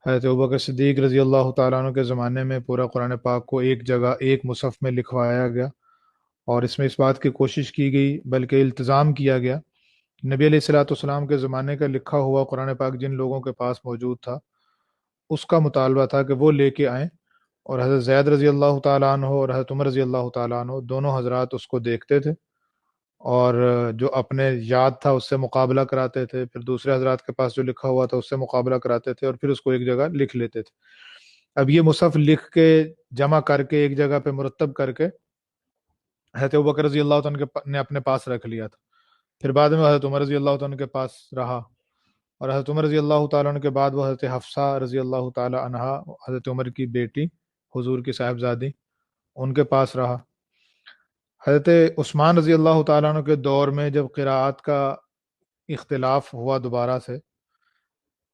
حضرت ابوبکر صدیق رضی اللہ تعالیٰ عنہ کے زمانے میں پورا قرآن پاک کو ایک جگہ ایک مصحف میں لکھوایا گیا، اور اس میں اس بات کی کوشش کی گئی، بلکہ التزام کیا گیا، نبی علیہ الصلوۃ والسلام کے زمانے کا لکھا ہوا قرآن پاک جن لوگوں کے پاس موجود تھا اس کا مطالبہ تھا کہ وہ لے کے آئیں، اور حضرت زید رضی اللہ تعالیٰ عنہ اور حضرت عمر رضی اللہ تعالیٰ عنہ دونوں حضرات اس کو دیکھتے تھے، اور جو اپنے یاد تھا اس سے مقابلہ کراتے تھے، پھر دوسرے حضرات کے پاس جو لکھا ہوا تھا اس سے مقابلہ کراتے تھے، اور پھر اس کو ایک جگہ لکھ لیتے تھے۔ اب یہ مصحف لکھ کے جمع کر کے ایک جگہ پہ مرتب کر کے حضرت ابوبکر رضی اللہ عنہ نے اپنے پاس رکھ لیا تھا، پھر بعد میں حضرت عمر رضی اللہ عنہ کے پاس رہا، اور حضرت عمر رضی اللہ تعالیٰ عنہ کے بعد وہ حضرت حفصہ رضی اللہ تعالیٰ عنہا، حضرت عمر کی بیٹی، حضور کی صاحبزادی، ان کے پاس رہا۔ حضرت عثمان رضی اللہ تعالیٰ عنہ کے دور میں جب قراءات کا اختلاف ہوا دوبارہ سے،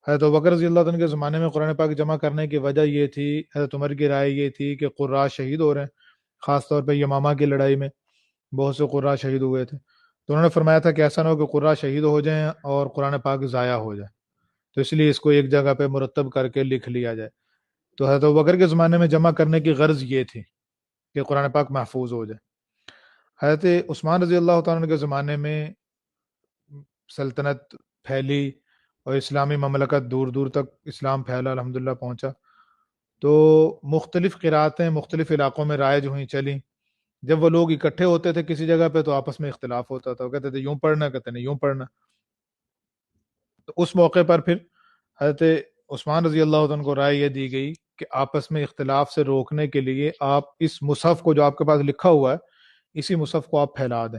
حضرت ابوبکر رضی اللہ عنہ کے زمانے میں قرآن پاک جمع کرنے کی وجہ یہ تھی، حضرت عمر کی رائے یہ تھی کہ قراء شہید ہو رہے ہیں، خاص طور پہ یمامہ کی لڑائی میں بہت سے قراء شہید ہوئے تھے، تو انہوں نے فرمایا تھا کہ ایسا نہ ہو کہ قراء شہید ہو جائیں اور قرآن پاک ضائع ہو جائے، تو اس لیے اس کو ایک جگہ پہ مرتب کر کے لکھ لیا جائے۔ تو حضرت ابوبکر کے زمانے میں جمع کرنے کی غرض یہ تھی کہ قرآن پاک محفوظ ہو جائے۔ حضرت عثمان رضی اللہ تعالیٰ عنہ کے زمانے میں سلطنت پھیلی اور اسلامی مملکت دور دور تک اسلام پھیلا، الحمدللہ پہنچا، تو مختلف قراتیں مختلف علاقوں میں رائج ہوئیں چلیں۔ جب وہ لوگ اکٹھے ہوتے تھے کسی جگہ پہ تو آپس میں اختلاف ہوتا تھا، وہ کہتے تھے یوں پڑھنا، کہتے نہیں یوں پڑھنا، تو اس موقع پر پھر حضرت عثمان رضی اللہ عنہ کو رائے یہ دی گئی کہ آپس میں اختلاف سے روکنے کے لیے آپ اس مصحف کو جو آپ کے پاس لکھا ہوا ہے اسی مصحف کو آپ پھیلا دیں۔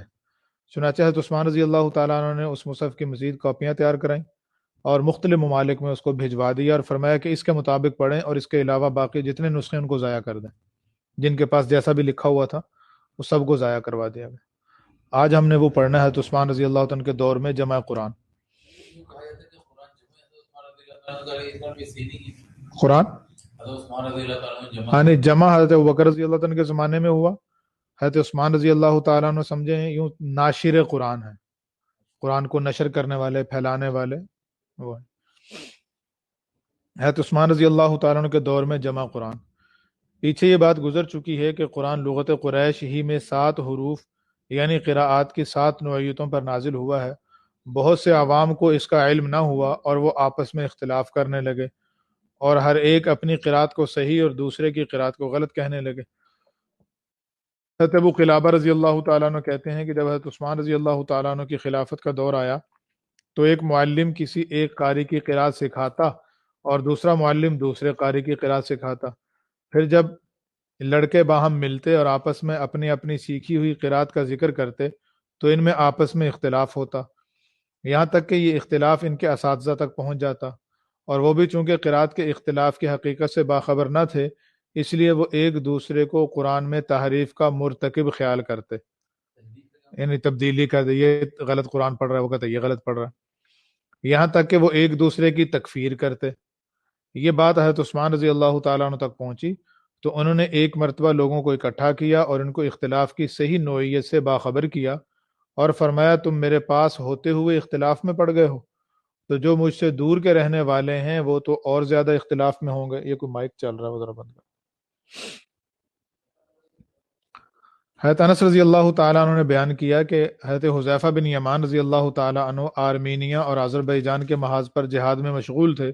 چنانچہ حضرت عثمان رضی اللہ تعالیٰ عنہ نے اس مصحف کی مزید کاپیاں تیار کرائیں اور مختلف ممالک میں اس کو بھجوا دیا، اور فرمایا کہ اس کے مطابق پڑھیں، اور اس کے علاوہ باقی جتنے نسخے ان کو ضائع کر دیں، جن کے پاس جیسا بھی لکھا ہوا تھا وہ سب کو ضائع کروا دیا گیا۔ آج ہم نے وہ پڑھنا ہے حضرت عثمان رضی اللہ عنہ کے دور میں جمع قرآن۔ قرآن ہاں نہیں، جمع حضرت ابوبکر رضی اللہ عنہ کے زمانے میں ہوا، حضرت عثمان رضی اللہ تعالیٰ عنہ سمجھیں یوں ناشر قرآن ہے، قرآن کو نشر کرنے والے، پھیلانے والے وہ ہیں۔ حضرت عثمان رضی اللہ تعالیٰ عنہ کے دور میں جمع قرآن۔ پیچھے یہ بات گزر چکی ہے کہ قرآن لغت قریش ہی میں 7 حروف یعنی قراءات کی 7 نوعیتوں پر نازل ہوا ہے۔ بہت سے عوام کو اس کا علم نہ ہوا اور وہ آپس میں اختلاف کرنے لگے، اور ہر ایک اپنی قراءت کو صحیح اور دوسرے کی قراءت کو غلط کہنے لگے۔ حضرت ابو قلابہ رضی اللہ تعالیٰ عنہ کہتے ہیں کہ جب حضرت عثمان رضی اللہ تعالیٰ عنہ کی خلافت کا دور آیا تو ایک معلم کسی ایک قاری کی قراءت سکھاتا اور دوسرا معلم دوسرے قاری کی قراءت سکھاتا، پھر جب لڑکے باہم ملتے اور آپس میں اپنی اپنی سیکھی ہوئی قراءت کا ذکر کرتے تو ان میں آپس میں اختلاف ہوتا، یہاں تک کہ یہ اختلاف ان کے اساتذہ تک پہنچ جاتا، اور وہ بھی چونکہ قراءت کے اختلاف کی حقیقت سے باخبر نہ تھے اس لیے وہ ایک دوسرے کو قرآن میں تحریف کا مرتکب خیال کرتے، یعنی تبدیلی کا، یہ غلط قرآن پڑھ رہا ہے، وہ کہتے یہ غلط پڑھ رہا ہے، یہاں تک کہ وہ ایک دوسرے کی تکفیر کرتے۔ یہ بات حضرت عثمان رضی اللہ تعالیٰ عنہ تک پہنچی تو انہوں نے ایک مرتبہ لوگوں کو اکٹھا کیا اور ان کو اختلاف کی صحیح نوعیت سے باخبر کیا، اور فرمایا تم میرے پاس ہوتے ہوئے اختلاف میں پڑ گئے ہو، تو جو مجھ سے دور کے رہنے والے ہیں وہ تو اور زیادہ اختلاف میں ہوں گے۔ یہ کوئی مائک چل رہا ہے، وہ ذرا بند کر۔ حضرت انس رضی اللہ تعالیٰ عنہ نے بیان کیا کہ حضرت حذیفہ بن یمان رضی اللہ تعالیٰ عنہ آرمینیا اور آذربائیجان کے محاذ پر جہاد میں مشغول تھے،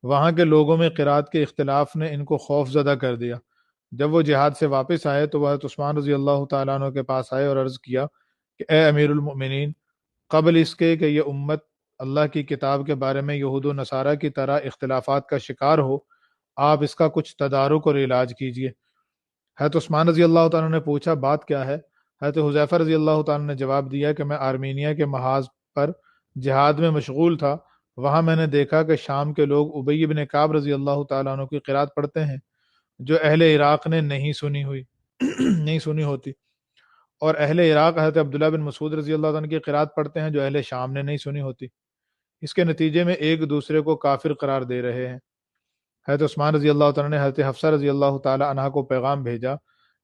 وہاں کے لوگوں میں قرات کے اختلاف نے ان کو خوف زدہ کر دیا۔ جب وہ جہاد سے واپس آئے تو وہ حضرت عثمان رضی اللہ تعالیٰ عنہ کے پاس آئے اور عرض کیا کہ اے امیر المؤمنین، قبل اس کے کہ یہ امت اللہ کی کتاب کے بارے میں یہود و نصارہ کی طرح اختلافات کا شکار ہو، آپ اس کا کچھ تدارک اور علاج کیجیے۔ حضرت عثمان رضی اللہ تعالیٰ نے پوچھا بات کیا ہے؟ حضرت حذیفہ رضی اللہ تعالیٰ نے جواب دیا کہ میں آرمینیا کے محاذ پر جہاد میں مشغول تھا، وہاں میں نے دیکھا کہ شام کے لوگ ابی بن کعب رضی اللہ تعالیٰ عنہ کی قرات پڑھتے ہیں جو اہل عراق نے نہیں سنی ہوئی نہیں سنی ہوتی، اور اہل عراق حضرت عبداللہ بن مسعود رضی اللہ عنہ کی قرات پڑھتے ہیں جو اہل شام نے نہیں سنی ہوتی۔ اس کے نتیجے میں ایک دوسرے کو کافر قرار دے رہے ہیں۔ حضرت عثمان رضی اللہ تعالیٰ نے حضرت حفصہ رضی اللہ تعالیٰ عنہ کو پیغام بھیجا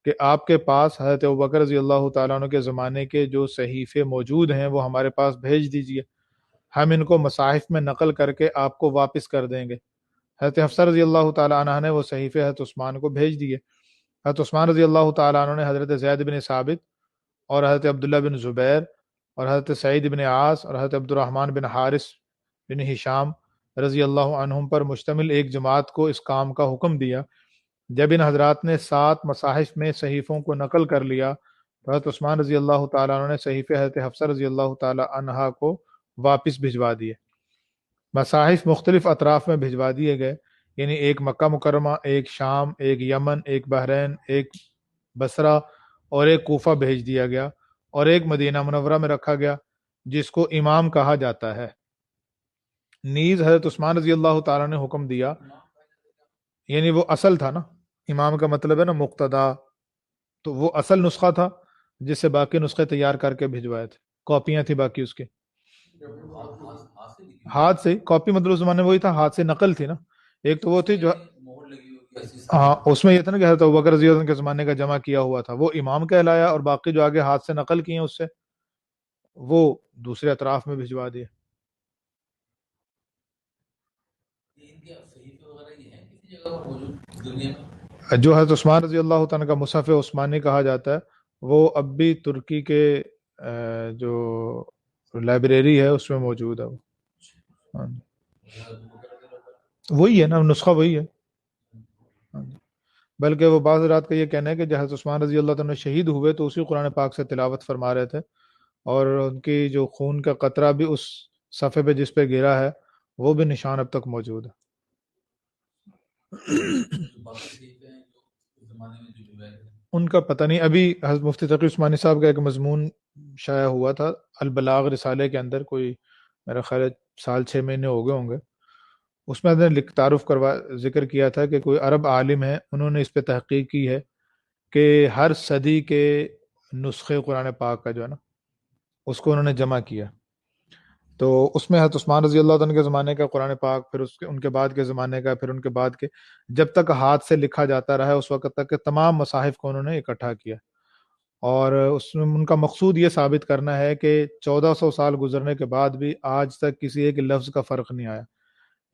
کہ آپ کے پاس حضرت ابوبکر رضی اللہ تعالیٰ عنہ کے زمانے کے جو صحیفے موجود ہیں وہ ہمارے پاس بھیج دیجیے، ہم ان کو مصاحف میں نقل کر کے آپ کو واپس کر دیں گے۔ حضرت حفصہ رضی اللہ تعالیٰ عنہ نے وہ صحیفے حضرت عثمان کو بھیج دیے. حضرت عثمان رضی اللہ تعالیٰ عنہ نے حضرت زید بن ثابت اور حضرت عبداللہ بن زبیر اور حضرت سعید بن عاص اور حضرت عبد الرحمن بن حارث بن ہشام رضی اللہ عنہم پر مشتمل ایک جماعت کو اس کام کا حکم دیا. جب ان حضرات نے 7 مصاحف میں صحیفوں کو نقل کر لیا تو حضرت عثمان رضی اللہ تعالیٰ عنہ نے صحیفے حضرت حفصہ رضی اللہ تعالیٰ عنہا کو واپس بھجوا دیے. مصاحف مختلف اطراف میں بھجوا دیے گئے، یعنی ایک مکہ مکرمہ، ایک شام، ایک یمن، ایک بحرین، ایک بصرہ اور ایک کوفہ بھیج دیا گیا، اور ایک مدینہ منورہ میں رکھا گیا جس کو امام کہا جاتا ہے. نیز حضرت عثمان رضی اللہ تعالیٰ نے حکم دیا، یعنی وہ اصل تھا نا، امام کا مطلب ہے نا مقتدا، تو وہ اصل نسخہ تھا جس سے باقی نسخے تیار کر کے بھجوائے تھے، کاپیاں تھی باقی اس کے. ہاتھ سے کاپی مطلب اس زمانے میں وہی تھا، ہاتھ سے نقل تھی نا. ایک تو وہ تھی جو ہاں اس میں یہ تھا نا کہ حضرت ابوبکر رضی اللہ عنہ کے زمانے کا جمع کیا ہوا تھا، وہ امام کہلایا، اور باقی جو آگے ہاتھ سے نقل کیے ہیں اس سے وہ دوسرے اطراف میں بھجوا دیے. جو حضرت عثمان رضی اللہ تعالیٰ کا مصحف عثمانی کہا جاتا ہے وہ اب بھی ترکی کے جو لائبریری ہے اس میں موجود ہے. وہی ہے نا، نسخہ وہی ہے. بلکہ وہ بعض رات کا یہ کہنا ہے کہ جب حضرت عثمان رضی اللہ تعالیٰ شہید ہوئے تو اسی قرآن پاک سے تلاوت فرما رہے تھے، اور ان کی جو خون کا قطرہ بھی اس صفحے پہ جس پہ گرا ہے وہ بھی نشان اب تک موجود ہے. ان کا پتہ نہیں. ابھی حضرت مفتی تقی عثمانی صاحب کا ایک مضمون شائع ہوا تھا البلاغ رسالے کے اندر، کوئی میرا خیال ہے 6 مہینے ہو گئے ہوں گے. اس میں نے تعارف ذکر کیا تھا کہ کوئی عرب عالم ہے، انہوں نے اس پہ تحقیق کی ہے کہ ہر صدی کے نسخے قرآن پاک کا جو ہے نا اس کو انہوں نے جمع کیا. تو اس میں حضرت عثمان رضی اللہ عنہ کے زمانے کا قرآن پاک، پھر ان کے بعد کے زمانے کا، پھر ان کے بعد کے، جب تک ہاتھ سے لکھا جاتا رہا ہے اس وقت تک کے تمام مصاحف کو انہوں نے اکٹھا کیا. اور اس میں ان کا مقصود یہ ثابت کرنا ہے کہ 1400 سال گزرنے کے بعد بھی آج تک کسی ایک لفظ کا فرق نہیں آیا.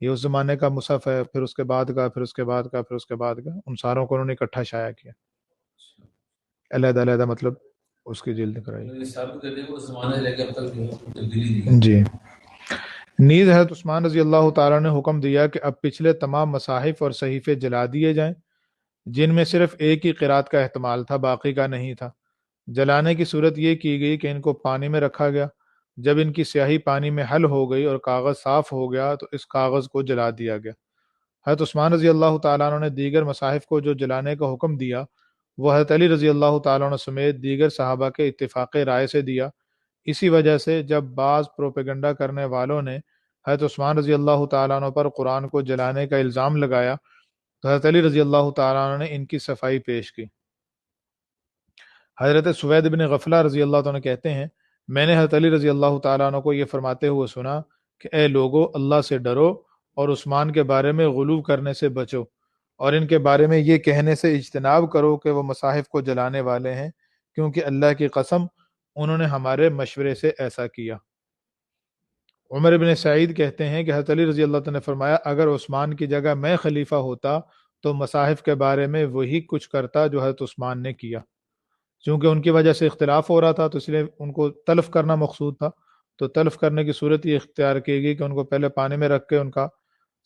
یہ اس زمانے کا مصحف ہے، پھر اس کے بعد کا، پھر اس کے بعد کا، پھر اس کے بعد کا، ان ساروں کو انہوں نے اکٹھا شائع کیا، علیحدہ علیحدہ مطلب اس کی جلد کرائی. جی. نیز حضرت عثمان رضی اللہ تعالیٰ نے حکم دیا کہ اب پچھلے تمام مصاحف اور صحیفے جلا دیے جائیں جن میں صرف ایک ہی قرات کا احتمال تھا، باقی کا نہیں تھا. جلانے کی صورت یہ کی گئی کہ ان کو پانی میں رکھا گیا. جب ان کی سیاہی پانی میں حل ہو گئی اور کاغذ صاف ہو گیا تو اس کاغذ کو جلا دیا گیا. حضرت عثمان رضی اللہ تعالیٰ عنہ نے دیگر مصاحف کو جو جلانے کا حکم دیا وہ حضرت علی رضی اللہ تعالیٰ عنہ سمیت دیگر صحابہ کے اتفاق رائے سے دیا. اسی وجہ سے جب بعض پروپیگنڈا کرنے والوں نے حضرت عثمان رضی اللہ تعالیٰ عنہ پر قرآن کو جلانے کا الزام لگایا تو حضرت علی رضی اللہ تعالیٰ عنہ نے ان کی صفائی پیش کی. حضرت سوید بن غفلہ رضی اللہ عنہ کہتے ہیں میں نے حضرت علی رضی اللہ تعالیٰ عنہ کو یہ فرماتے ہوئے سنا کہ اے لوگو، اللہ سے ڈرو اور عثمان کے بارے میں غلو کرنے سے بچو، اور ان کے بارے میں یہ کہنے سے اجتناب کرو کہ وہ مصاحف کو جلانے والے ہیں، کیونکہ اللہ کی قسم انہوں نے ہمارے مشورے سے ایسا کیا. عمر بن سعید کہتے ہیں کہ حضرت علی رضی اللہ عنہ نے فرمایا اگر عثمان کی جگہ میں خلیفہ ہوتا تو مصاحف کے بارے میں وہی کچھ کرتا جو حضرت عثمان نے کیا. چونکہ ان کی وجہ سے اختلاف ہو رہا تھا تو اس لیے ان کو تلف کرنا مقصود تھا، تو تلف کرنے کی صورت یہ اختیار کی گئی کہ ان کو پہلے پانی میں رکھ کے ان کا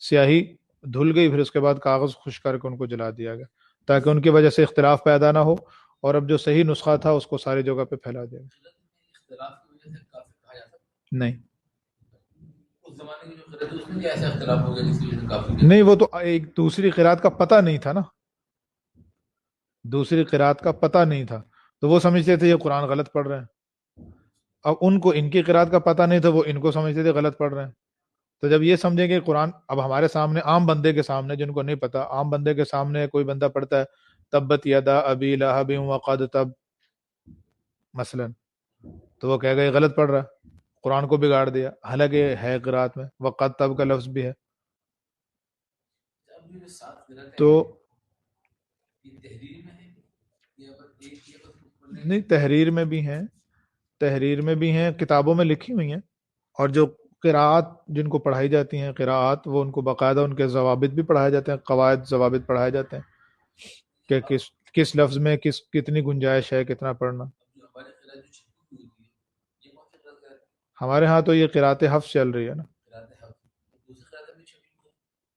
سیاہی دھل گئی، پھر اس کے بعد کاغذ خشک کر کے ان کو جلا دیا گیا تاکہ ان کی وجہ سے اختلاف پیدا نہ ہو، اور اب جو صحیح نسخہ تھا اس کو ساری جگہ پہ پھیلا دیا گیا. نہیں نہیں، وہ تو ایک دوسری قرات کا پتہ نہیں تھا نا، دوسری قرات کا پتہ نہیں تھا تو وہ سمجھتے تھے یہ قرآن غلط پڑھ رہے ہیں. اب ان کو ان کی قرات کا پتہ نہیں تھا، وہ ان کو سمجھتے تھے غلط پڑھ رہے ہیں. تو جب یہ سمجھیں کہ قرآن اب ہمارے سامنے، عام بندے کے سامنے جن کو نہیں پتا، عام بندے کے سامنے کوئی بندہ پڑھتا ہے تبت یدا ابی لہب وقد تب مثلا، تو وہ کہے گا یہ غلط پڑھ رہا ہے، قرآن کو بگاڑ دیا، حالانکہ ہے قرات میں وقد تب کا لفظ بھی ہے. تو نہیں، تحریر میں بھی ہیں، تحریر میں بھی ہیں، کتابوں میں لکھی ہوئی ہیں، اور جو قراءات جن کو پڑھائی جاتی ہیں، قراءات وہ ان کو باقاعدہ ان کے ضوابط بھی پڑھائے جاتے ہیں، قواعد ضوابط پڑھائے جاتے ہیں کہ کس لفظ میں کتنی گنجائش ہے، کتنا پڑھنا۔ ہمارے ہاں تو یہ قراءت حفظ چل رہی ہے نا۔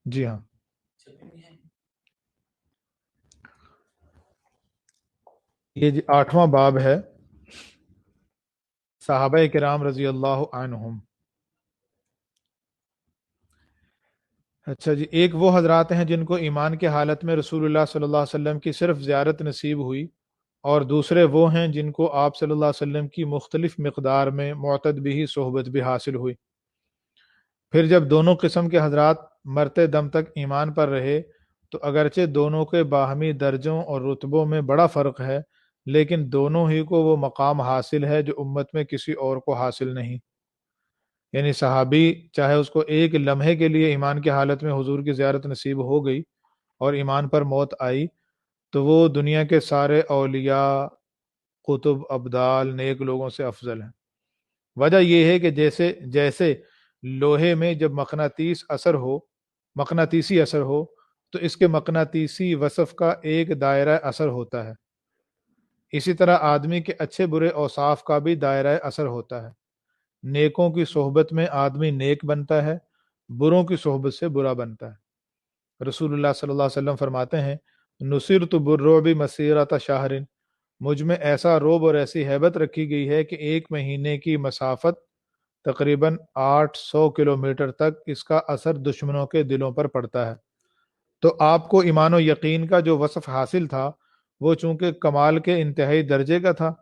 جی ہاں۔ یہ 8واں باب ہے، صحابہ کرام رضی اللہ عنہم۔ اچھا جی، ایک وہ حضرات ہیں جن کو ایمان کے حالت میں رسول اللہ صلی اللہ علیہ وسلم کی صرف زیارت نصیب ہوئی، اور دوسرے وہ ہیں جن کو آپ صلی اللہ علیہ وسلم کی مختلف مقدار میں معتد بھی صحبت بھی حاصل ہوئی۔ پھر جب دونوں قسم کے حضرات مرتے دم تک ایمان پر رہے تو اگرچہ دونوں کے باہمی درجوں اور رتبوں میں بڑا فرق ہے، لیکن دونوں ہی کو وہ مقام حاصل ہے جو امت میں کسی اور کو حاصل نہیں۔ یعنی صحابی چاہے اس کو ایک لمحے کے لیے ایمان کی حالت میں حضور کی زیارت نصیب ہو گئی اور ایمان پر موت آئی، تو وہ دنیا کے سارے اولیاء، قطب، ابدال، نیک لوگوں سے افضل ہیں۔ وجہ یہ ہے کہ جیسے لوہے میں جب مقناطیسی اثر ہو تو اس کے مقناطیسی وصف کا ایک دائرہ اثر ہوتا ہے، اسی طرح آدمی کے اچھے برے اوصاف کا بھی دائرہ اثر ہوتا ہے۔ نیکوں کی صحبت میں آدمی نیک بنتا ہے، بروں کی صحبت سے برا بنتا ہے۔ رسول اللہ صلی اللہ علیہ وسلم فرماتے ہیں، نصرت بالرعب مسیرۃ شہر، مجھ میں ایسا روب اور ایسی ہیبت رکھی گئی ہے کہ ایک مہینے کی مسافت تقریباً 800 کلومیٹر تک اس کا اثر دشمنوں کے دلوں پر پڑتا ہے۔ تو آپ کو ایمان و یقین کا جو وصف حاصل تھا وہ چونکہ کمال کے انتہائی درجے کا تھا،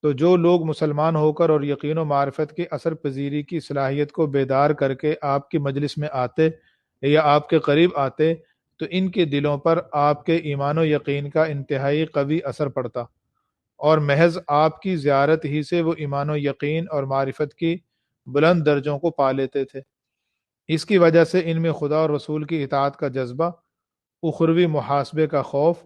تو جو لوگ مسلمان ہو کر اور یقین و معرفت کی اثر پذیری کی صلاحیت کو بیدار کر کے آپ کی مجلس میں آتے یا آپ کے قریب آتے تو ان کے دلوں پر آپ کے ایمان و یقین کا انتہائی قوی اثر پڑتا، اور محض آپ کی زیارت ہی سے وہ ایمان و یقین اور معرفت کی بلند درجوں کو پا لیتے تھے۔ اس کی وجہ سے ان میں خدا اور رسول کی اطاعت کا جذبہ، اخروی محاسبے کا خوف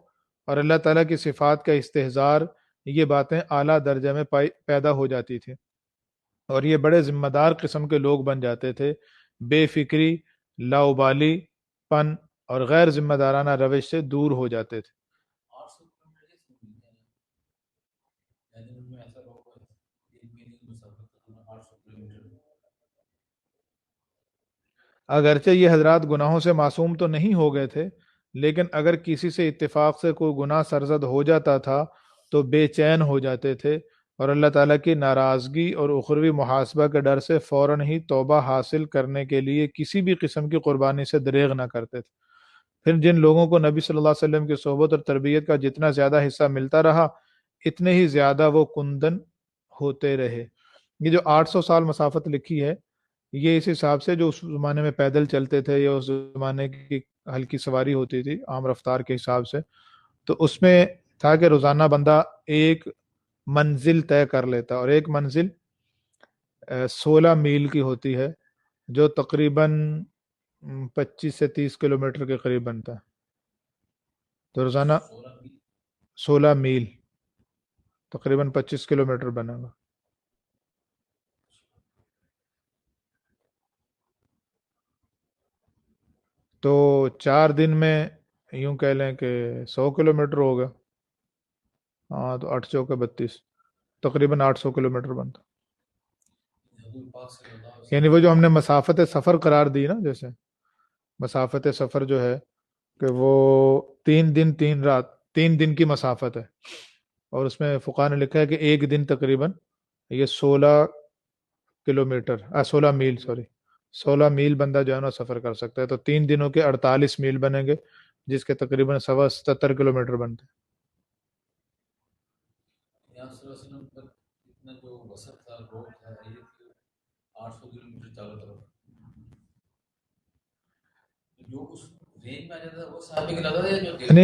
اور اللہ تعالیٰ کی صفات کا استحضار، یہ باتیں اعلیٰ درجے میں پیدا ہو جاتی تھی، اور یہ بڑے ذمہ دار قسم کے لوگ بن جاتے تھے، بے فکری، لاؤبالی پن اور غیر ذمہ دارانہ روش سے دور ہو جاتے تھے۔ اگرچہ یہ حضرات گناہوں سے معصوم تو نہیں ہو گئے تھے، لیکن اگر کسی سے اتفاق سے کوئی گناہ سرزد ہو جاتا تھا تو بے چین ہو جاتے تھے، اور اللہ تعالیٰ کی ناراضگی اور اخروی محاسبہ کے ڈر سے فوراً ہی توبہ حاصل کرنے کے لیے کسی بھی قسم کی قربانی سے دریغ نہ کرتے تھے۔ پھر جن لوگوں کو نبی صلی اللہ علیہ وسلم کی صحبت اور تربیت کا جتنا زیادہ حصہ ملتا رہا، اتنے ہی زیادہ وہ کندن ہوتے رہے۔ یہ جو 800 سال مسافت لکھی ہے، یہ اس حساب سے جو اس زمانے میں پیدل چلتے تھے یا اس زمانے کی ہلکی سواری ہوتی تھی عام رفتار کے حساب سے، تو اس میں تھا کہ روزانہ بندہ ایک منزل طے کر لیتا، اور ایک منزل 16 میل کی ہوتی ہے، جو تقریباً 25 سے 30 کلومیٹر کے قریب بنتا ہے۔ تو روزانہ 16 میل تقریباً 25 کلومیٹر بنے گا۔ تو 4 دن میں یوں کہہ لیں کہ 100 کلومیٹر ہوگا، ہاں، تو 8 چوکے 32، تقریباً 800 کلومیٹر بنتا۔ یعنی وہ جو ہم نے مسافت سفر قرار دی نا، جیسے مسافت سفر جو ہے کہ وہ 3 دن 3 رات، 3 دن کی مسافت ہے، اور اس میں فقہاء نے لکھا ہے کہ ایک دن تقریباً یہ 16 میل 16 میل بندہ جو ہے نا سفر کر سکتا ہے، تو 3 دنوں کے 48 میل بنیں گے، جس کے تقریباً 77 کلومیٹر بنتے ہیں۔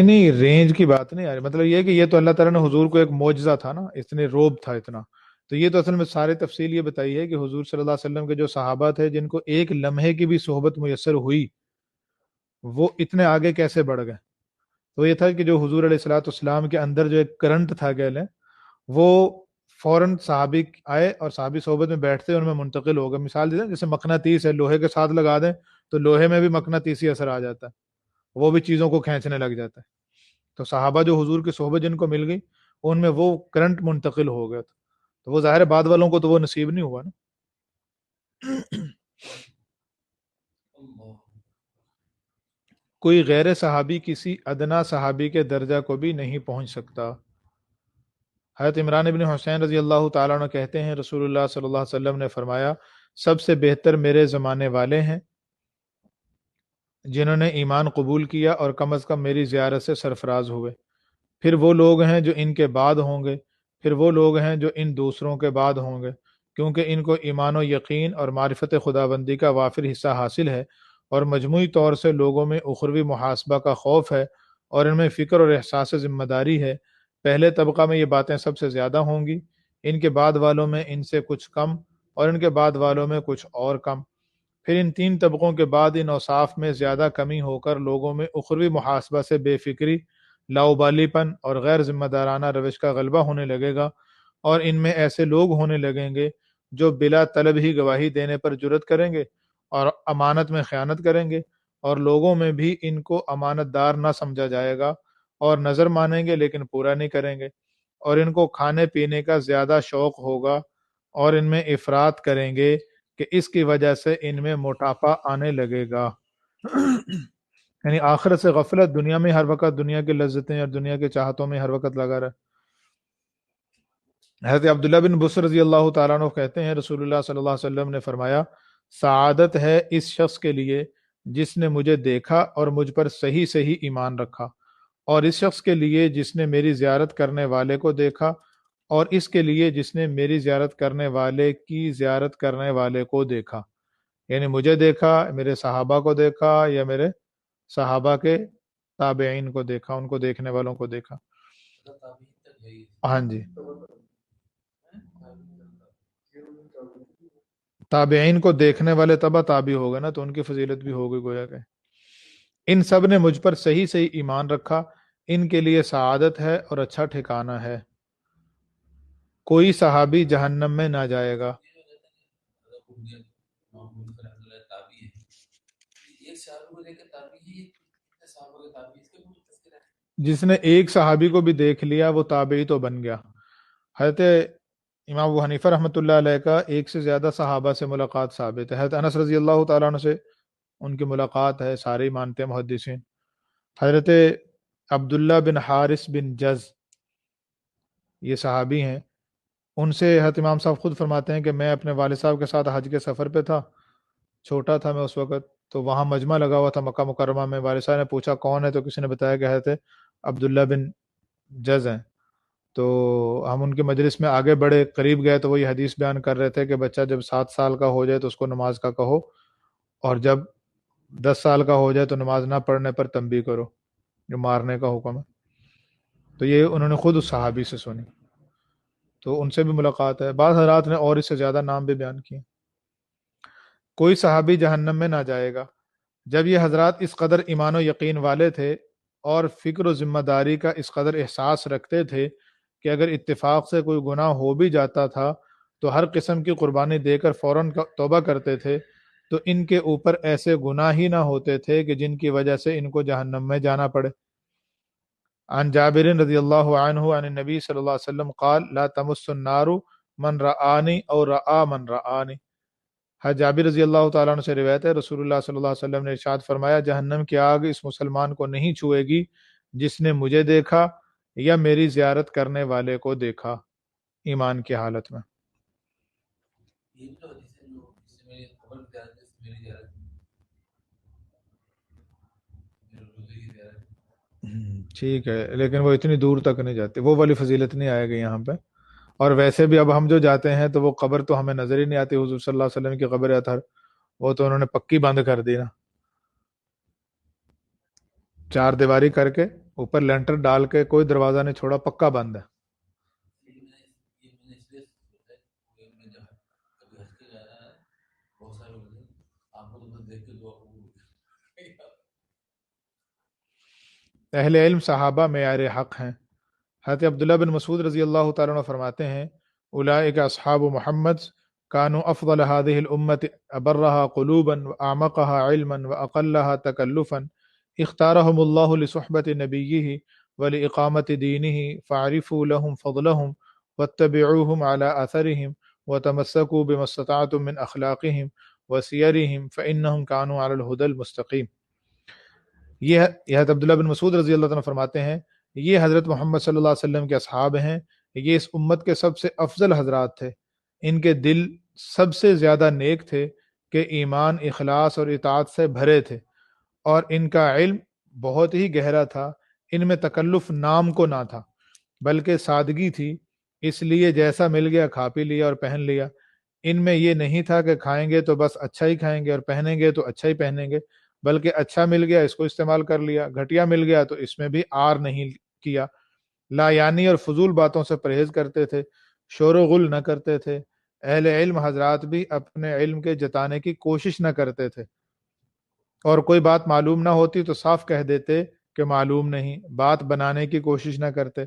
نہیں رینج کی بات نہیں آ رہی، مطلب یہ کہ یہ تو اللہ تعالیٰ نے حضور کو ایک معجزہ تھا نا، اتنے روب تھا اتنا، تو یہ تو اصل میں سارے تفصیل یہ بتائی ہے کہ حضور صلی اللہ علیہ وسلم کے جو صحابہ تھے جن کو ایک لمحے کی بھی صحبت میسر ہوئی، وہ اتنے آگے کیسے بڑھ گئے۔ تو یہ تھا کہ جو حضور علیہ الصلوۃ والسلام کے اندر جو ایک کرنٹ تھا، کہہ لیں وہ فوراً صحابی آئے اور صحابی صحبت میں بیٹھتے ان میں منتقل ہو گئے. مثال دیتے ہیں جیسے مقناطیس ہے, لوہے کے ساتھ لگا دیں تو لوہے میں بھی مقناطیسی اثر آ جاتا ہے, وہ بھی چیزوں کو کھینچنے لگ جاتا ہے. تو صحابہ جو حضور کی صحبت جن کو مل گئی ان میں وہ کرنٹ منتقل ہو گیا تھا. تو وہ ظاہر بعد والوں کو تو وہ نصیب نہیں ہوا نا. کوئی غیر صحابی کسی ادنا صحابی کے درجہ کو بھی نہیں پہنچ سکتا. حضرت عمران بن حسین رضی اللہ تعالیٰ عنہ کہتے ہیں رسول اللہ صلی اللہ علیہ وسلم نے فرمایا سب سے بہتر میرے زمانے والے ہیں جنہوں نے ایمان قبول کیا اور کم از کم میری زیارت سے سرفراز ہوئے. پھر وہ لوگ ہیں جو ان کے بعد ہوں گے, پھر وہ لوگ ہیں جو ان دوسروں کے بعد ہوں گے, کیونکہ ان کو ایمان و یقین اور معرفت خداوندی کا وافر حصہ حاصل ہے اور مجموعی طور سے لوگوں میں اخروی محاسبہ کا خوف ہے اور ان میں فکر اور احساس ذمہ داری ہے. پہلے طبقہ میں یہ باتیں سب سے زیادہ ہوں گی, ان کے بعد والوں میں ان سے کچھ کم اور ان کے بعد والوں میں کچھ اور کم. پھر ان تین طبقوں کے بعد ان اوصاف میں زیادہ کمی ہو کر لوگوں میں اخروی محاسبہ سے بے فکری, لاؤبالی پن اور غیر ذمہ دارانہ روش کا غلبہ ہونے لگے گا, اور ان میں ایسے لوگ ہونے لگیں گے جو بلا طلب ہی گواہی دینے پر جرت کریں گے اور امانت میں خیانت کریں گے, اور لوگوں میں بھی ان کو امانت دار نہ سمجھا جائے گا اور نظر مانیں گے لیکن پورا نہیں کریں گے, اور ان کو کھانے پینے کا زیادہ شوق ہوگا اور ان میں افراط کریں گے کہ اس کی وجہ سے ان میں موٹاپا آنے لگے گا. یعنی آخرت سے غفلت, دنیا میں ہر وقت دنیا کی لذتیں اور دنیا کے چاہتوں میں ہر وقت لگا رہے. حضرت عبداللہ بن بصر رضی اللہ تعالیٰ عنہ کہتے ہیں رسول اللہ صلی اللہ علیہ وسلم نے فرمایا سعادت ہے اس شخص کے لیے جس نے مجھے دیکھا اور مجھ پر صحیح صحیح ایمان رکھا, اور اس شخص کے لیے جس نے میری زیارت کرنے والے کو دیکھا, اور اس کے لیے جس نے میری زیارت کرنے والے کی زیارت کرنے والے کو دیکھا. یعنی مجھے دیکھا, میرے صحابہ کو دیکھا, یا میرے صحابہ کے تابعین کو دیکھا, ان کو دیکھنے والوں کو دیکھا. ہاں جی, تابعین کو دیکھنے والے تبع تابع ہو گئے نا, تو ان کی فضیلت بھی ہو گئی گویا کہ. ان سب نے مجھ پر صحیح صحیح ایمان رکھا, ان کے لیے سعادت ہے اور اچھا ٹھکانہ ہے. کوئی صحابی جہنم میں نہ جائے گا. جس نے ایک صحابی کو بھی دیکھ لیا وہ تابعی تو بن گیا. حضرت امام ابو حنیفہ رحمۃ اللہ علیہ کا ایک سے زیادہ صحابہ سے ملاقات ثابت ہے. حضرت انس رضی اللہ تعالیٰ عنہ سے ان کی ملاقات ہے, سارے ہی مانتے ہیں محدثین. حضرت عبداللہ بن حارث بن جز یہ صحابی ہیں, ان سے حضرت امام صاحب خود فرماتے ہیں کہ میں اپنے والد صاحب کے ساتھ حج کے سفر پہ تھا, چھوٹا تھا میں اس وقت, تو وہاں مجمع لگا ہوا تھا مکہ مکرمہ میں. والد صاحب نے پوچھا کون ہے, تو کسی نے بتایا کہ حضرت عبداللہ بن جز ہیں. تو ہم ان کے مجلس میں آگے بڑھے, قریب گئے تو وہ یہ حدیث بیان کر رہے تھے کہ بچہ جب 7 سال کا ہو جائے تو اس کو نماز کا کہو, اور جب 10 سال کا ہو جائے تو نماز نہ پڑھنے پر تنبیہ کرو, جو مارنے کا حکم ہے. تو یہ انہوں نے خود اس صحابی سے سنی, تو ان سے بھی ملاقات ہے. بعض حضرات نے اور اس سے زیادہ نام بھی بیان کیے. کوئی صحابی جہنم میں نہ جائے گا. جب یہ حضرات اس قدر ایمان و یقین والے تھے اور فکر و ذمہ داری کا اس قدر احساس رکھتے تھے کہ اگر اتفاق سے کوئی گناہ ہو بھی جاتا تھا تو ہر قسم کی قربانی دے کر فوراً توبہ کرتے تھے, تو ان کے اوپر ایسے گناہ ہی نہ ہوتے تھے کہ جن کی وجہ سے ان کو جہنم میں جانا پڑے. عن جابر رضی اللہ عنہ عن النبی صلی اللہ علیہ وسلم قال لا تمس النار من رآنی او رآ من رآنی. جابر رضی اللہ تعالیٰ عنہ سے روایت ہے رسول اللہ صلی اللہ علیہ وسلم نے ارشاد فرمایا جہنم کی آگ اس مسلمان کو نہیں چھوئے گی جس نے مجھے دیکھا یا میری زیارت کرنے والے کو دیکھا ایمان کی حالت میں. ٹھیک ہے, لیکن وہ اتنی دور تک نہیں جاتی, وہ والی فضیلت نہیں آئے گی یہاں پہ. اور ویسے بھی اب ہم جو جاتے ہیں تو وہ قبر تو ہمیں نظر ہی نہیں آتی. حضور صلی اللہ علیہ وسلم کی قبر اطہر وہ تو انہوں نے پکی بند کر دی نا, 4 دیواری کر کے اوپر لینٹر ڈال کے کوئی دروازہ نہیں چھوڑا, پکا بند ہے. اہل علم صحابہ معیار حق ہیں. حضرت عبداللہ بن مسعود رضی اللہ تعالیٰ عنہ فرماتے ہیں اولئک اصحاب محمد كانوا افضل هذه الامه ابرها قلوبا واعمقها علما واقلها تكلفا اختارهم الله لصحبه نبيه ولاقامه دينه فاعرفوا لهم فضلهم واتبعوهم على اثرهم وتمسكوا بما استطعتم من اخلاقهم وسیرهم فانهم كانوا على الهدى المستقيم۔ یہ حضرت عبداللہ بن مسعود رضی اللہ عنہ فرماتے ہیں یہ حضرت محمد صلی اللہ علیہ وسلم کے اصحاب ہیں، یہ اس امت کے سب سے افضل حضرات تھے، ان کے دل سب سے زیادہ نیک تھے کہ ایمان، اخلاص اور اطاعت سے بھرے تھے، اور ان کا علم بہت ہی گہرا تھا، ان میں تکلف نام کو نہ تھا بلکہ سادگی تھی، اس لیے جیسا مل گیا کھا پی لیا اور پہن لیا۔ ان میں یہ نہیں تھا کہ کھائیں گے تو بس اچھا ہی کھائیں گے اور پہنیں گے تو اچھا ہی پہنیں گے، بلکہ اچھا مل گیا اس کو استعمال کر لیا، گھٹیا مل گیا تو اس میں بھی آر نہیں کیا، لا یعنی اور فضول باتوں سے پرہیز کرتے تھے، شور و غل نہ کرتے تھے۔ اہل علم حضرات بھی اپنے علم کے جتانے کی کوشش نہ کرتے تھے، اور کوئی بات معلوم نہ ہوتی تو صاف کہہ دیتے کہ معلوم نہیں، بات بنانے کی کوشش نہ کرتے۔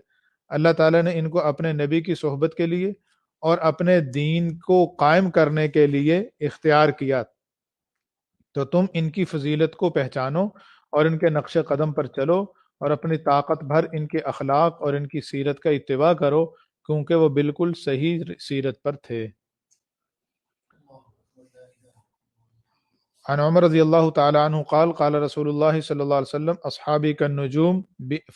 اللہ تعالیٰ نے ان کو اپنے نبی کی صحبت کے لیے اور اپنے دین کو قائم کرنے کے لیے اختیار کیا، تو تم ان کی فضیلت کو پہچانو اور ان کے نقش قدم پر چلو اور اپنی طاقت بھر ان کے اخلاق اور ان کی سیرت کا اتباع کرو، کیونکہ وہ بالکل صحیح سیرت پر تھے۔ عن عمر رضی اللہ تعالی عنہ قال قال رسول اللہ صلی اللہ علیہ وسلم اصحابی کالنجوم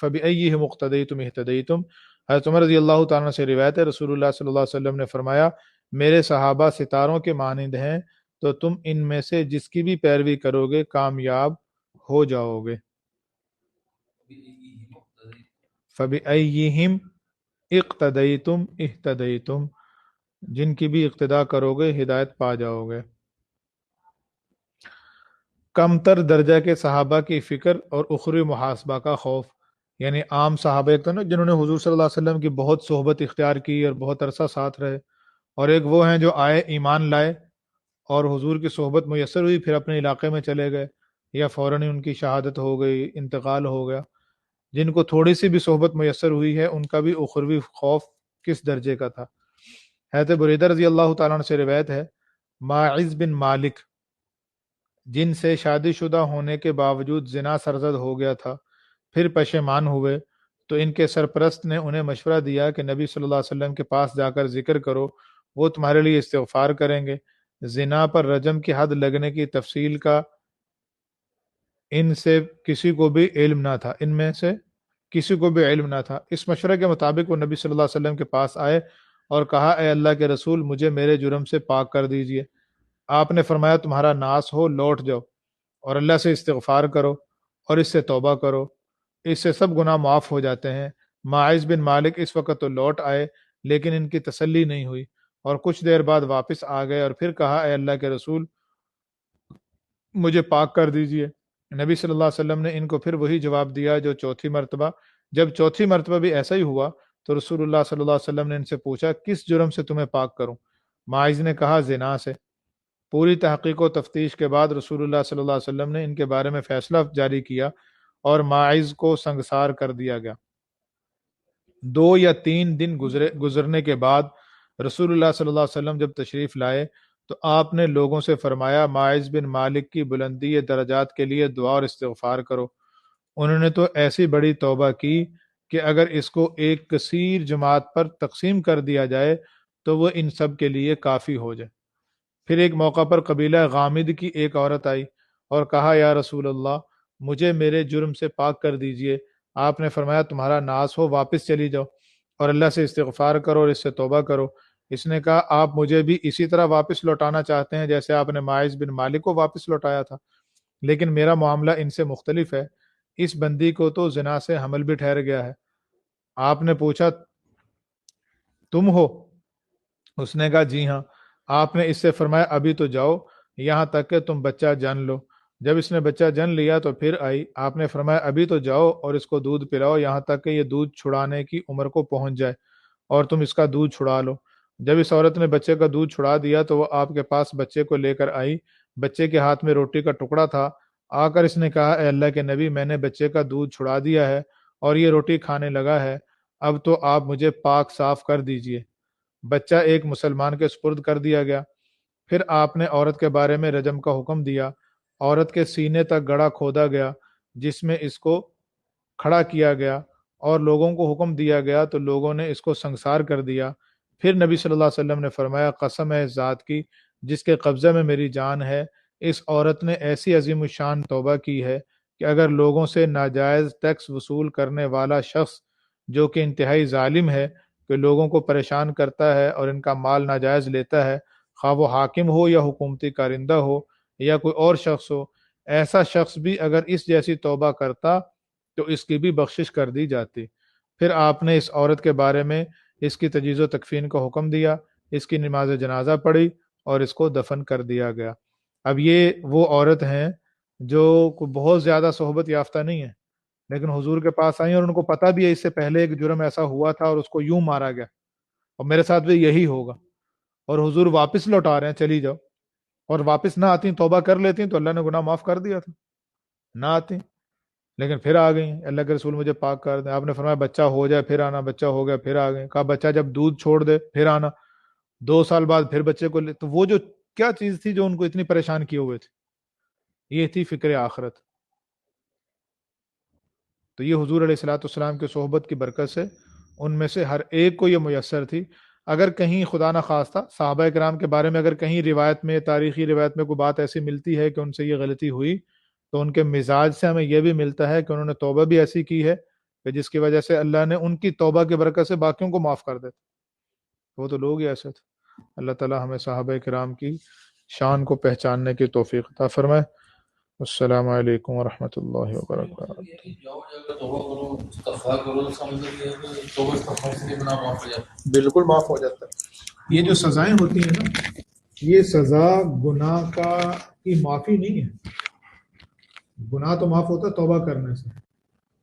فبأیہم اقتدیتم اہتدیتم۔ حضرت عمر رضی اللہ تعالیٰ عنہ سے روایت ہے، رسول اللہ صلی اللہ علیہ وسلم نے فرمایا میرے صحابہ ستاروں کے مانند ہیں، تو تم ان میں سے جس کی بھی پیروی کرو گے کامیاب ہو جاؤ گے۔ فبأیہم اقتدیتم اہتدیتم، جن کی بھی اقتداء کرو گے ہدایت پا جاؤ گے۔ کم تر درجہ کے صحابہ کی فکر اور اخروی محاسبہ کا خوف، یعنی عام صحابہ ایک تو نا جنہوں نے حضور صلی اللہ علیہ وسلم کی بہت صحبت اختیار کی اور بہت عرصہ ساتھ رہے، اور ایک وہ ہیں جو آئے ایمان لائے اور حضور کی صحبت میسر ہوئی پھر اپنے علاقے میں چلے گئے یا فوراً ہی ان کی شہادت ہو گئی، انتقال ہو گیا۔ جن کو تھوڑی سی بھی صحبت میسر ہوئی ہے ان کا بھی اخروی خوف کس درجے کا تھا۔ حضرت بریدہ رضی اللہ تعالیٰ عنہ سے روایت ہے ماعز بن مالک جن سے شادی شدہ ہونے کے باوجود زنا سرزد ہو گیا تھا، پھر پشیمان ہوئے تو ان کے سرپرست نے انہیں مشورہ دیا کہ نبی صلی اللہ علیہ وسلم کے پاس جا کر ذکر کرو، وہ تمہارے لیے استغفار کریں گے۔ زنا پر رجم کی حد لگنے کی تفصیل کا ان سے کسی کو بھی علم نہ تھا، ان میں سے کسی کو بھی علم نہ تھا۔ اس مشورے کے مطابق وہ نبی صلی اللہ علیہ وسلم کے پاس آئے اور کہا اے اللہ کے رسول مجھے میرے جرم سے پاک کر دیجئے۔ آپ نے فرمایا تمہارا ناس ہو، لوٹ جاؤ اور اللہ سے استغفار کرو اور اس سے توبہ کرو، اس سے سب گناہ معاف ہو جاتے ہیں۔ ماعز بن مالک اس وقت تو لوٹ آئے لیکن ان کی تسلی نہیں ہوئی اور کچھ دیر بعد واپس آ گئے اور پھر کہا اے اللہ کے رسول مجھے پاک کر دیجئے۔ نبی صلی اللہ علیہ وسلم نے ان کو پھر وہی جواب دیا جو چوتھی مرتبہ۔ جب چوتھی مرتبہ بھی ایسا ہی ہوا تو رسول اللہ صلی اللہ علیہ وسلم نے ان سے پوچھا کس جرم سے تمہیں پاک کروں؟ ماعز نے کہا زنا سے۔ پوری تحقیق و تفتیش کے بعد رسول اللہ صلی اللہ علیہ وسلم نے ان کے بارے میں فیصلہ جاری کیا اور ماعز کو سنگسار کر دیا گیا۔ 2 یا 3 دن گزرنے کے بعد رسول اللہ صلی اللہ علیہ وسلم جب تشریف لائے تو آپ نے لوگوں سے فرمایا ماعز بن مالک کی بلندی درجات کے لیے دعا اور استغفار کرو، انہوں نے تو ایسی بڑی توبہ کی کہ اگر اس کو ایک کثیر جماعت پر تقسیم کر دیا جائے تو وہ ان سب کے لیے کافی ہو جائے۔ پھر ایک موقع پر قبیلہ غامد کی ایک عورت آئی اور کہا یا رسول اللہ مجھے میرے جرم سے پاک کر دیجئے۔ آپ نے فرمایا تمہارا ناس ہو، واپس چلی جاؤ اور اللہ سے استغفار کرو اور اس سے توبہ کرو۔ اس نے کہا آپ مجھے بھی اسی طرح واپس لوٹانا چاہتے ہیں جیسے آپ نے ماعز بن مالک کو واپس لوٹایا تھا، لیکن میرا معاملہ ان سے مختلف ہے، اس بندی کو تو زنا سے حمل بھی ٹھہر گیا ہے۔ آپ نے پوچھا تم ہو؟ اس نے کہا جی ہاں۔ آپ نے اس سے فرمایا ابھی تو جاؤ یہاں تک کہ تم بچہ جن لو۔ جب اس نے بچہ جن لیا تو پھر آئی، آپ نے فرمایا ابھی تو جاؤ اور اس کو دودھ پلاؤ یہاں تک کہ یہ دودھ چھڑانے کی عمر کو پہنچ جائے اور تم اس کا دودھ چھڑا لو۔ جب اس عورت نے بچے کا دودھ چھڑا دیا تو وہ آپ کے پاس بچے کو لے کر آئی، بچے کے ہاتھ میں روٹی کا ٹکڑا تھا۔ آ کر اس نے کہا اے اللہ کے نبی میں نے بچے کا دودھ چھڑا دیا ہے اور یہ روٹی کھانے لگا ہے، اب تو آپ مجھے پاک صاف کر دیجئے۔ بچہ ایک مسلمان کے سپرد کر دیا گیا۔ پھر آپ نے عورت کے بارے میں رجم کا حکم دیا۔ عورت کے سینے تک گڑھا کھودا گیا جس میں اس کو کھڑا کیا گیا اور لوگوں کو حکم دیا گیا تو لوگوں نے اس کو سنگسار کر دیا۔ پھر نبی صلی اللہ علیہ وسلم نے فرمایا، قسم ہے اس ذات کی جس کے قبضے میں میری جان ہے، اس عورت نے ایسی عظیم الشان توبہ کی ہے کہ اگر لوگوں سے ناجائز ٹیکس وصول کرنے والا شخص جو کہ انتہائی ظالم ہے، کہ لوگوں کو پریشان کرتا ہے اور ان کا مال ناجائز لیتا ہے، خواہ وہ حاکم ہو یا حکومتی کارندہ ہو یا کوئی اور شخص ہو، ایسا شخص بھی اگر اس جیسی توبہ کرتا تو اس کی بھی بخشش کر دی جاتی۔ پھر آپ نے اس عورت کے بارے میں اس کی تجہیز و تکفین کا حکم دیا، اس کی نماز جنازہ پڑھی اور اس کو دفن کر دیا گیا۔ اب یہ وہ عورت ہیں جو بہت زیادہ صحبت یافتہ نہیں ہے، لیکن حضور کے پاس آئیں اور ان کو پتہ بھی ہے اس سے پہلے ایک جرم ایسا ہوا تھا اور اس کو یوں مارا گیا اور میرے ساتھ بھی یہی ہوگا، اور حضور واپس لوٹا رہے ہیں چلی جاؤ، اور واپس نہ آتی توبہ کر لیتی تو اللہ نے گناہ معاف کر دیا تھا، نہ آتی لیکن پھر آ گئی۔ اللہ کے رسول مجھے پاک کر دیں، آپ نے فرمایا بچہ ہو جائے پھر آنا، بچہ ہو گیا پھر آ گئے، کہا بچہ جب دودھ چھوڑ دے پھر آنا، 2 سال بعد پھر بچے کو تو وہ جو کیا چیز تھی جو ان کو اتنی پریشان کیے ہوئے تھے، یہ تھی فکر آخرت۔ تو یہ حضور علیہ الصلوۃ والسلام کی صحبت کی برکت سے ان میں سے ہر ایک کو یہ میسر تھی۔ اگر کہیں خدا نہ خواستہ صحابہ کرام کے بارے میں اگر کہیں روایت میں، تاریخی روایت میں کوئی بات ایسی ملتی ہے کہ ان سے یہ غلطی ہوئی، تو ان کے مزاج سے ہمیں یہ بھی ملتا ہے کہ انہوں نے توبہ بھی ایسی کی ہے کہ جس کی وجہ سے اللہ نے ان کی توبہ کی برکت سے باقیوں کو معاف کر دیتا۔ وہ تو لوگ ہی ایسے تھے۔ اللہ تعالی ہمیں صحابہ کرام کی شان کو پہچاننے کی توفیق عطا فرمائے۔ السلام علیکم ورحمۃ اللہ وبرکاتہ۔ بالکل معاف ہو جاتا ہے۔ یہ جو سزائیں ہوتی ہیں نا، یہ سزا گناہ کی معافی نہیں ہے۔ گناہ تو معاف ہوتا ہے توبہ کرنے سے،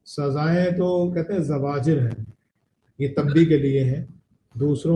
سزائیں تو کہتے ہیں زواجر ہیں، یہ تنبیہ کے لیے ہیں دوسروں